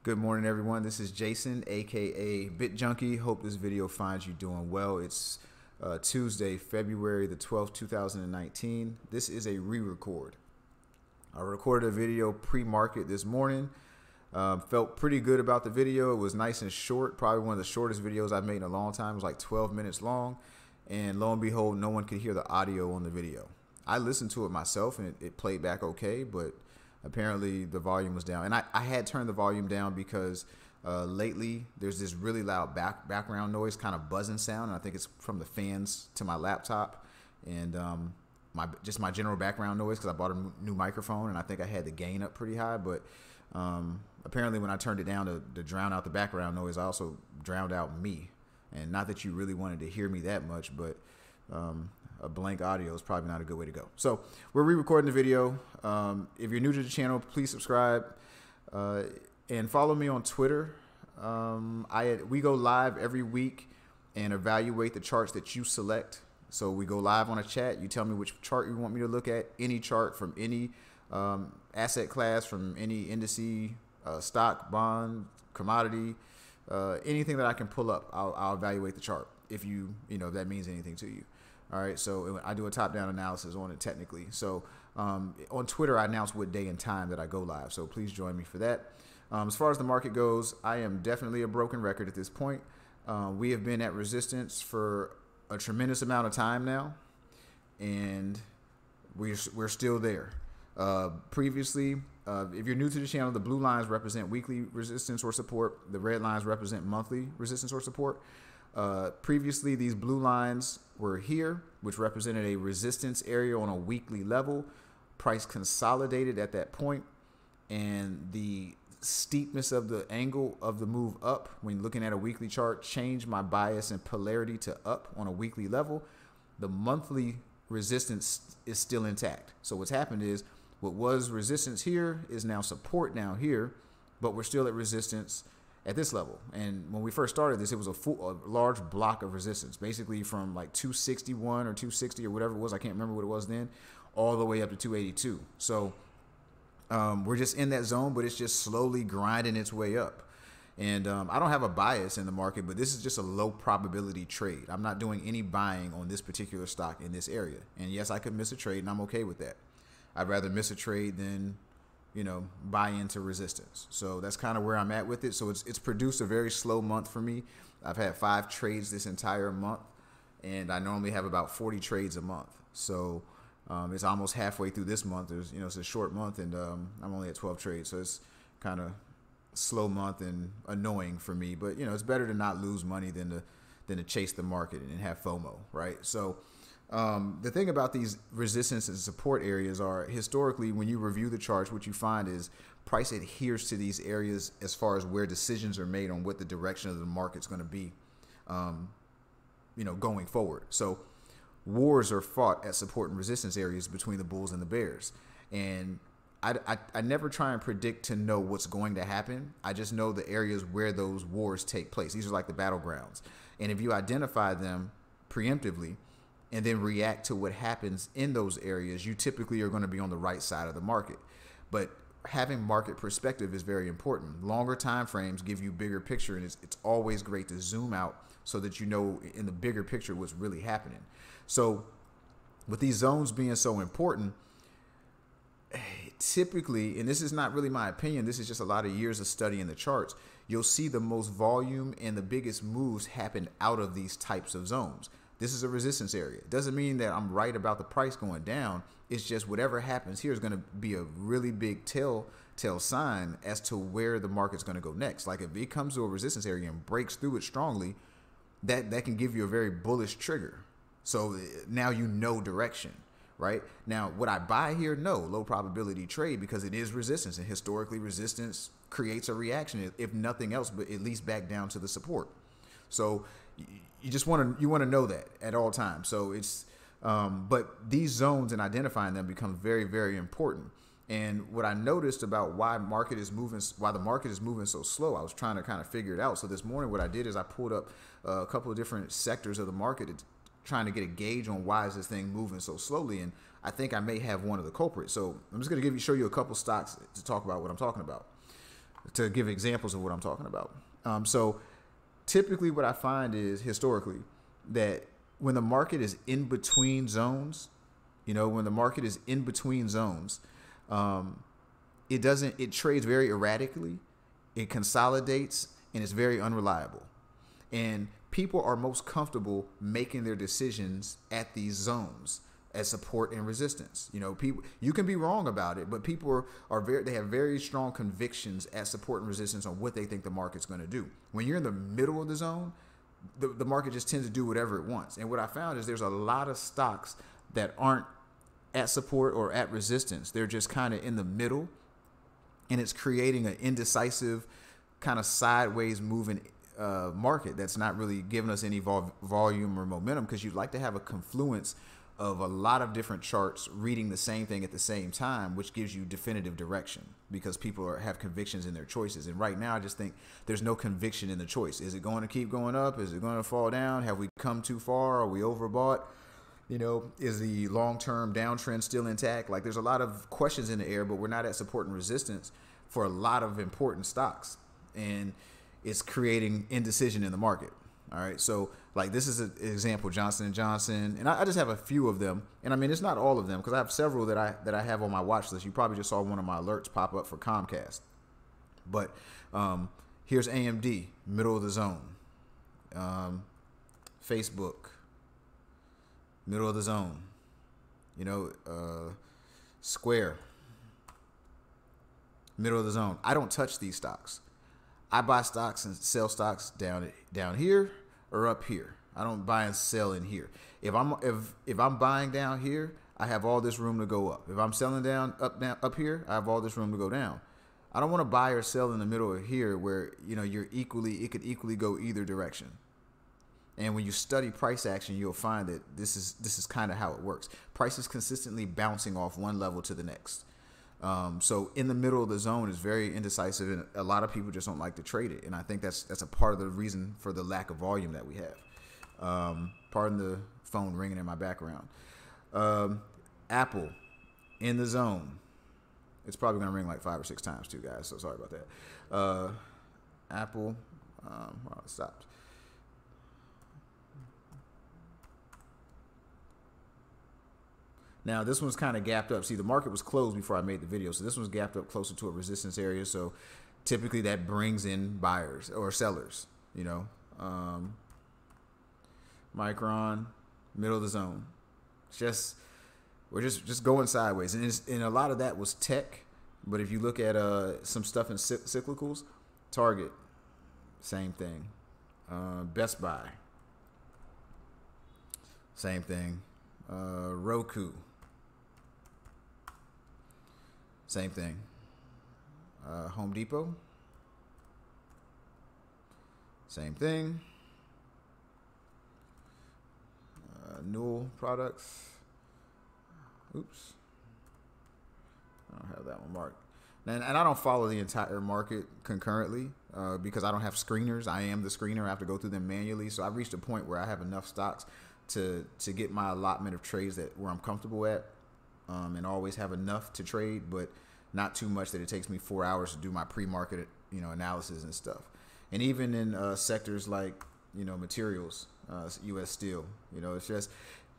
Good morning, everyone. This is Jason, aka Junky. Hope this video finds you doing well. It's Tuesday, February the 12th, 2019. This is a re-record. I recorded a video pre-market this morning. Felt pretty good about the video. It was nice and short, probably one of the shortest videos I've made in a long time. It was like 12 minutes long, and lo and behold, no one could hear the audio on the video. I listened to it myself, and it played back okay, but apparently the volume was down. And I had turned the volume down because lately there's this really loud background noise, kind of buzzing sound, and I think it's from the fans to my laptop and just my general background noise because I bought a new microphone, and I think I had the gain up pretty high. But apparently when I turned it down to drown out the background noise, I also drowned out me. And not that you really wanted to hear me that much, but a blank audio is probably not a good way to go. So we're re-recording the video. If you're new to the channel, please subscribe and follow me on Twitter. We go live every week and evaluate the charts that you select. So we go live on a chat. You tell me which chart you want me to look at, any chart from any asset class, from any indice, stock, bond, commodity, anything that I can pull up. I'll evaluate the chart if if that means anything to you. All right, so I do a top-down analysis on it technically. So on Twitter, I announce what day and time that I go live. So please join me for that. As far as the market goes, I am definitely a broken record at this point. We have been at resistance for a tremendous amount of time now, and we're still there. Previously, if you're new to the channel, the blue lines represent weekly resistance or support. The red lines represent monthly resistance or support. Previously, these blue lines were here, which represented a resistance area on a weekly level. Price consolidated at that point, and the steepness of the angle of the move up when looking at a weekly chart changed my bias and polarity to up on a weekly level. The monthly resistance is still intact. So what's happened is what was resistance here is now support down here, but we're still at resistance at this level. And when we first started this, it was a large block of resistance, basically from like 261 or 260 or whatever it was. I can't remember what it was then, all the way up to 282. So we're just in that zone, but it's just slowly grinding its way up. And I don't have a bias in the market, but this is just a low probability trade. I'm not doing any buying on this particular stock in this area. And yes, I could miss a trade, and I'm okay with that. I'd rather miss a trade than buy into resistance. So that's kind of where I'm at with it. So it's produced a very slow month for me. I've had 5 trades this entire month, and I normally have about 40 trades a month. So it's almost halfway through this month. It's a short month, and I'm only at 12 trades. So it's kind of slow month and annoying for me. But it's better to not lose money than to chase the market and have FOMO, right? So the thing about these resistance and support areas are, historically, when you review the charts, what you find is price adheres to these areas as far as where decisions are made on what the direction of the market's going to be, going forward. So wars are fought at support and resistance areas between the bulls and the bears. And I never try and predict to know what's going to happen. I just know the areas where those wars take place. These are like the battlegrounds. And if you identify them preemptively and then react to what happens in those areas, you typically are going to be on the right side of the market. But having market perspective is very important. Longer time frames give you bigger picture, and it's always great to zoom out so that you know in the bigger picture what's really happening. So with these zones being so important, typically, and this is not really my opinion, this is just a lot of years of studying the charts, you'll see the most volume and the biggest moves happen out of these types of zones. This is a resistance area. It doesn't mean that I'm right about the price going down. It's just whatever happens here is going to be a really big telltale sign as to where the market's going to go next. Like if it comes to a resistance area and breaks through it strongly, that can give you a very bullish trigger. So now you know direction, right? Now, would I buy here? No, low probability trade, because it is resistance, and historically resistance creates a reaction, if nothing else, but at least back down to the support. So you just want to know that at all times. So it's but these zones and identifying them becomes very, very important. And what I noticed about why the market is moving so slow, I was trying to kind of figure it out. So this morning, what I did is I pulled up a couple of different sectors of the market, trying to get a gauge on why is this thing moving so slowly. And I think I may have one of the culprits. So I'm just going to show you a couple stocks to talk about what I'm talking about. to give examples of what I'm talking about. So typically what I find is historically that when the market is in between zones, when the market is in between zones, it trades very erratically, it consolidates, and it's very unreliable. And people are most comfortable making their decisions at these zones as support and resistance. People, you can be wrong about it, but people they have very strong convictions at support and resistance on what they think the market's going to do. When you're in the middle of the zone, the market just tends to do whatever it wants. And what I found is there's a lot of stocks that aren't at support or at resistance. They're just kind of in the middle, and it's creating an indecisive kind of sideways moving market that's not really giving us any volume or momentum, because you'd like to have a confluence of a lot of different charts reading the same thing at the same time, which gives you definitive direction, because people have convictions in their choices. And right now, I just think there's no conviction in the choice. Is it going to keep going up? Is it going to fall down? Have we come too far? Are we overbought? Is the long-term downtrend still intact? Like, there's a lot of questions in the air, but we're not at support and resistance for a lot of important stocks. And it's creating indecision in the market. All right. So like, this is an example, Johnson & Johnson. And I just have a few of them. And I mean, it's not all of them, because I have several that I have on my watch list. You probably just saw one of my alerts pop up for Comcast. But here's AMD, middle of the zone. Facebook, middle of the zone. Square, middle of the zone. I don't touch these stocks. I buy stocks and sell stocks down here or up here. I don't buy and sell in here. If I'm buying down here, I have all this room to go up. If I'm selling down up here, I have all this room to go down. I don't want to buy or sell in the middle of here where it could equally go either direction. And when you study price action, you'll find that this is kind of how it works. Price is consistently bouncing off one level to the next. So in the middle of the zone is very indecisive, and a lot of people just don't like to trade it. And I think that's a part of the reason for the lack of volume that we have. Pardon the phone ringing in my background. Apple in the zone. It's probably going to ring like 5 or 6 times too, guys. So sorry about that. Apple, it stopped. Now, this one's kind of gapped up. See, the market was closed before I made the video, so this one's gapped up closer to a resistance area. So typically that brings in buyers or sellers, Micron, middle of the zone. We're just going sideways. And a lot of that was tech. But if you look at some stuff in cyclicals, Target, same thing. Best Buy, same thing. Roku, same thing. Home Depot, same thing. Newell Products. Oops. I don't have that one marked. And I don't follow the entire market concurrently because I don't have screeners. I am the screener. I have to go through them manually. So I've reached a point where I have enough stocks to get my allotment of trades where I'm comfortable at, and always have enough to trade, but not too much that it takes me 4 hours to do my pre-market analysis and stuff. And even in sectors like materials, U.S. Steel, it's just,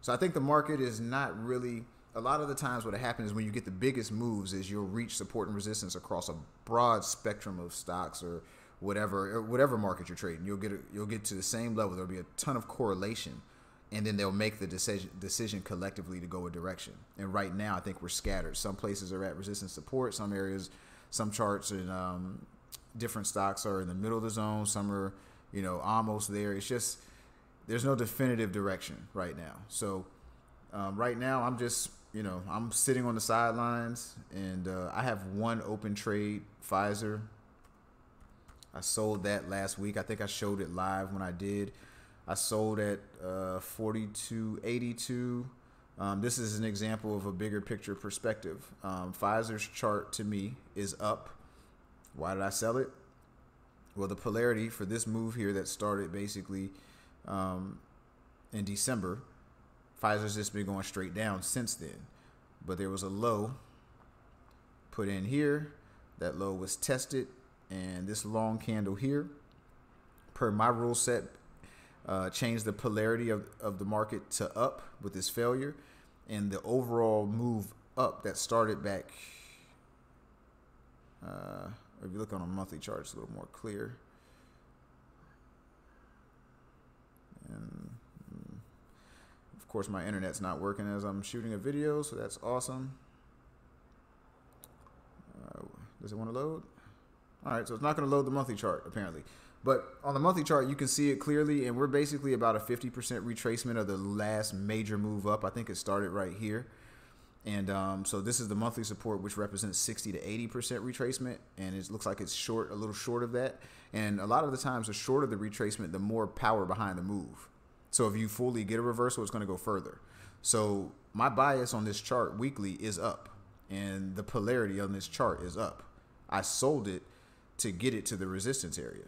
so I think the market is not really, a lot of the times what happens is when you get the biggest moves is you'll reach support and resistance across a broad spectrum of stocks or whatever market you're trading. You'll get to the same level. There'll be a ton of correlation, and then they'll make the decision collectively to go a direction. And right now, I think we're scattered. Some places are at resistance support. Some areas, some charts and different stocks are in the middle of the zone. Some are, almost there. It's just, there's no definitive direction right now. So right now, I'm just, I'm sitting on the sidelines, and I have one open trade, Pfizer. I sold that last week. I think I showed it live when I did. I sold at 42.82. This is an example of a bigger picture perspective. Pfizer's chart to me is up. Why did I sell it? Well, the polarity for this move here that started basically in December, Pfizer's just been going straight down since then. But there was a low put in here. That low was tested, And this long candle here, per my rule set, changed the polarity of the market to up with this failure. And the overall move up that started back, if you look on a monthly chart, it's a little more clear. And of course, my internet's not working as I'm shooting a video, so that's awesome. Does it want to load? All right, so it's not going to load the monthly chart, apparently. But on the monthly chart, you can see it clearly, and we're basically about a 50% retracement of the last major move up. I think it started right here. And so this is the monthly support, which represents 60 to 80% retracement, and it looks like it's short, a little short of that. And a lot of the times, the shorter the retracement, the more power behind the move. So if you fully get a reversal, it's going to go further. So my bias on this chart weekly is up, and the polarity on this chart is up. I sold it to get it to the resistance area.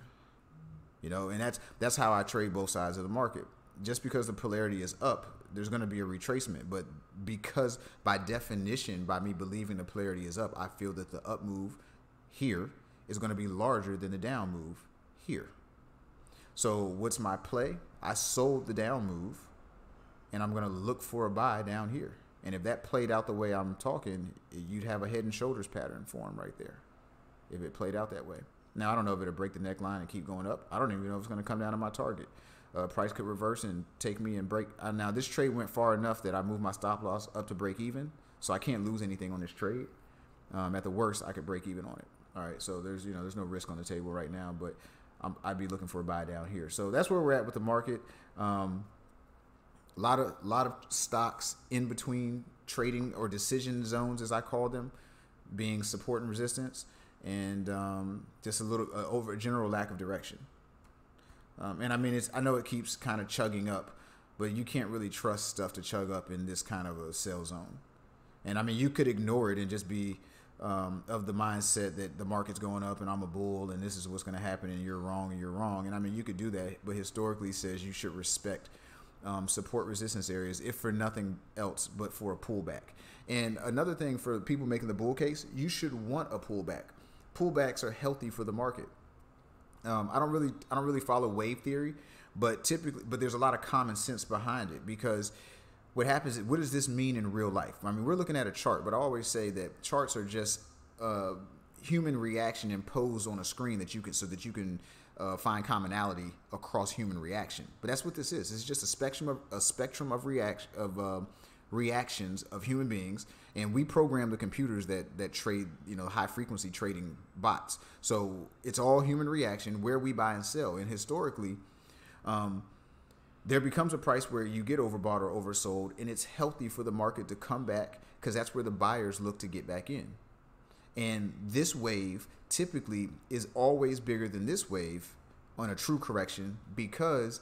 You know, and that's how I trade both sides of the market. Just because the polarity is up, there's going to be a retracement. But because by definition, by me believing the polarity is up, I feel that the up move here is going to be larger than the down move here. So what's my play? I sold the down move, and I'm going to look for a buy down here. And if that played out the way I'm talking, you'd have a head and shoulders pattern form right there if it played out that way. Now, I don't know if it'll break the neckline and keep going up. I don't even know if it's going to come down to my target. Price could reverse and take me and break. Now, this trade went far enough that I moved my stop loss up to break even, so I can't lose anything on this trade. At the worst, I could break even on it. All right, so there's no risk on the table right now, but I'd be looking for a buy down here. So that's where we're at with the market. Lot of stocks in between trading or decision zones, as I call them, being support and resistance, and just a little over a general lack of direction. And I mean, I know it keeps kind of chugging up, but you can't really trust stuff to chug up in this kind of a sell zone. And I mean, you could ignore it and just be of the mindset that the market's going up and I'm a bull and this is what's going to happen and you're wrong and you're wrong. And I mean, you could do that, but historically says you should respect support resistance areas, if for nothing else but for a pullback. And another thing for people making the bull case, you should want a pullback. Pullbacks are healthy for the market. I don't really follow wave theory, but there's a lot of common sense behind it, because what happens is, what does this mean in real life? I mean, we're looking at a chart, but I always say that charts are just human reaction imposed on a screen so that you can find commonality across human reaction. But that's what this is. It's just a spectrum of reactions of human beings, and we program the computers that trade, high frequency trading bots. So it's all human reaction where we buy and sell. And historically, there becomes a price where you get overbought or oversold, and it's healthy for the market to come back, because that's where the buyers look to get back in. And this wave typically is always bigger than this wave on a true correction, because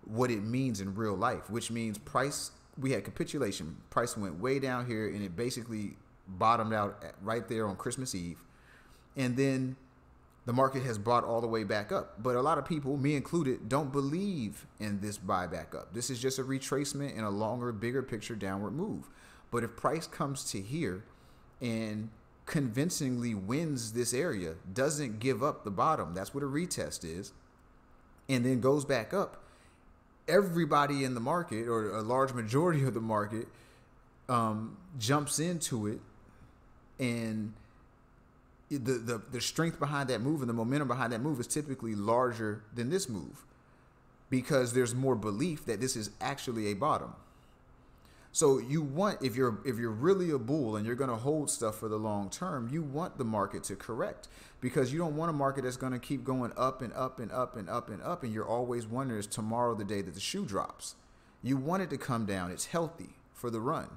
what it means in real life, which means we had capitulation. Price went way down here, and it basically bottomed out right there on Christmas Eve. And then the market has bought all the way back up. But a lot of people, me included, don't believe in this buy back up. This is just a retracement in a longer, bigger picture downward move. But if price comes to here and convincingly wins this area, doesn't give up the bottom, that's what a retest is, and then goes back up, everybody in the market, or a large majority of the market, jumps into it, and the strength behind that move and the momentum behind that move is typically larger than this move, because there's more belief that this is actually a bottom. So you want, if you're really a bull and you're going to hold stuff for the long term, you want the market to correct, because you don't want a market that's going to keep going up and up and up and up and up, and you're always wondering, is tomorrow the day that the shoe drops? You want it to come down. It's healthy for the run.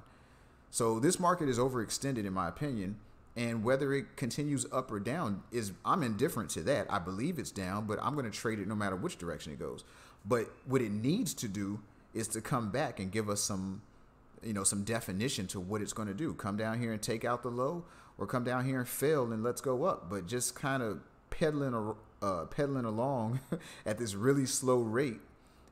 So this market is overextended, in my opinion, and whether it continues up or down, I'm indifferent to that. I believe it's down, but I'm going to trade it no matter which direction it goes. But what it needs to do is to come back and give us some definition to what it's going to do. Come down here and take out the low, or come down here and fail and let's go up. But just kind of pedaling along at this really slow rate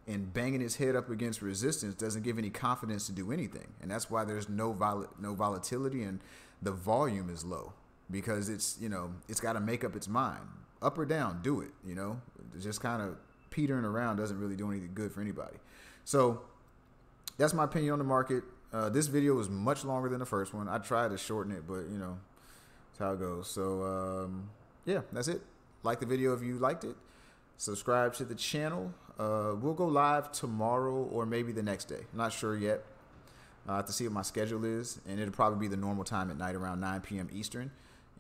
and banging his head up against resistance doesn't give any confidence to do anything. And that's why there's no volatility, and the volume is low, because it's got to make up its mind. up or down, do it. You know, just kind of petering around doesn't really do anything good for anybody. So that's my opinion on the market. This video was much longer than the first one. I tried to shorten it, but you know, that's how it goes. So yeah, that's it. Like the video if you liked it. Subscribe to the channel. We'll go live tomorrow or maybe the next day. I'm not sure yet. I have to see what my schedule is, and it'll probably be the normal time at night around 9 p.m. Eastern,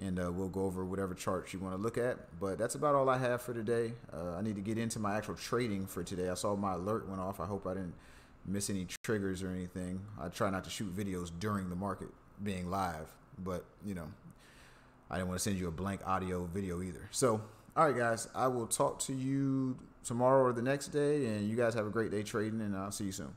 and we'll go over whatever charts you want to look at. But that's about all I have for today. I need to get into my actual trading for today. I saw my alert went off. I hope I didn't miss any triggers or anything. I try not to shoot videos during the market being live, but you know, I didn't want to send you a blank audio video either. So all right, guys, I will talk to you tomorrow or the next day, and you guys have a great day trading, and I'll see you soon.